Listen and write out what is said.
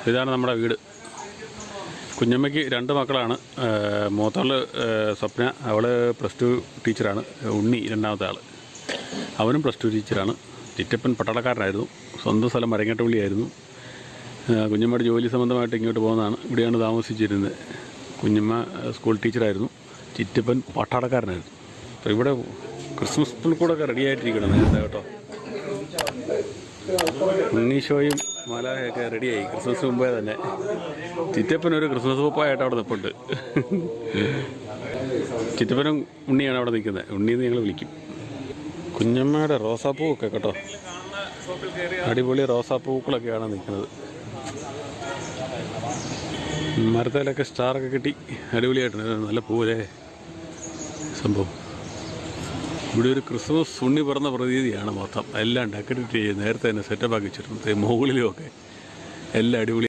ഇതാണ് നമ്മുടെ വീട്. കുഞ്ഞമ്മയ്ക്ക് 2 മക്കളാണ്. മൂത്തവൾ സ്വപ്ന, അവൾ +2 ടീച്ചറാണ്. ഉണ്ണി രണ്ടാമത്തെ ആൾ, അവനും +2 ടീച്ചറാണ്. ചിറ്റപ്പൻ പട്ടാളക്കാരനായിരുന്നു. സ്വന്തം സ്ഥലം മരങ്ങാട്ടുപള്ളിയായിരുന്നു. കുഞ്ഞമ്മയുടെ ജോലി സംബന്ധമായിട്ട് ഇങ്ങോട്ട് പോകുന്നതാണ്. ഇവിടെയാണ് താമസിച്ചിരുന്നത്. കുഞ്ഞമ്മ സ്കൂൾ ടീച്ചറായിരുന്നു. ചിറ്റപ്പൻ പട്ടാളക്കാരനായിരുന്നു. അപ്പോൾ ഇവിടെ ക്രിസ്മസ് പുൽക്കൂടൊക്കെ റെഡിയായിട്ടിരിക്കണം നേരത്തെ കേട്ടോ. ഉണ്ണീശോയും മലായൊക്കെ റെഡിയായി ക്രിസ്മസ് മുമ്പേ തന്നെ. ചിറ്റപ്പനൊരു ക്രിസ്മസ് പൂപ്പായിട്ട് അവിടെ നിൽപ്പുണ്ട്. ചിറ്റപ്പനും ഉണ്ണിയാണ് അവിടെ നിൽക്കുന്നത്. ഉണ്ണിന്ന് ഞങ്ങൾ വിളിക്കും. കുഞ്ഞമ്മയുടെ റോസാപ്പൂവൊക്കെ കേട്ടോ, അടിപൊളി റോസാപ്പൂക്കളൊക്കെയാണ് നിൽക്കുന്നത്. മരത്തേലൊക്കെ സ്റ്റാറൊക്കെ കിട്ടി, അടിപൊളിയായിട്ടുണ്ട്. നല്ല പൂവല്ലേ സംഭവം. ഇവിടെ ഒരു ക്രിസ്മസ് ഉണ്ണി പിറന്ന പ്രതീതിയാണ് മൊത്തം. എല്ലാം ഡെക്കറേറ്റ് ചെയ്ത് നേരത്തെ തന്നെ സെറ്റപ്പ് ആക്കി വെച്ചിട്ടുണ്ട്. മുകളിലുമൊക്കെ എല്ലാം അടിപൊളി.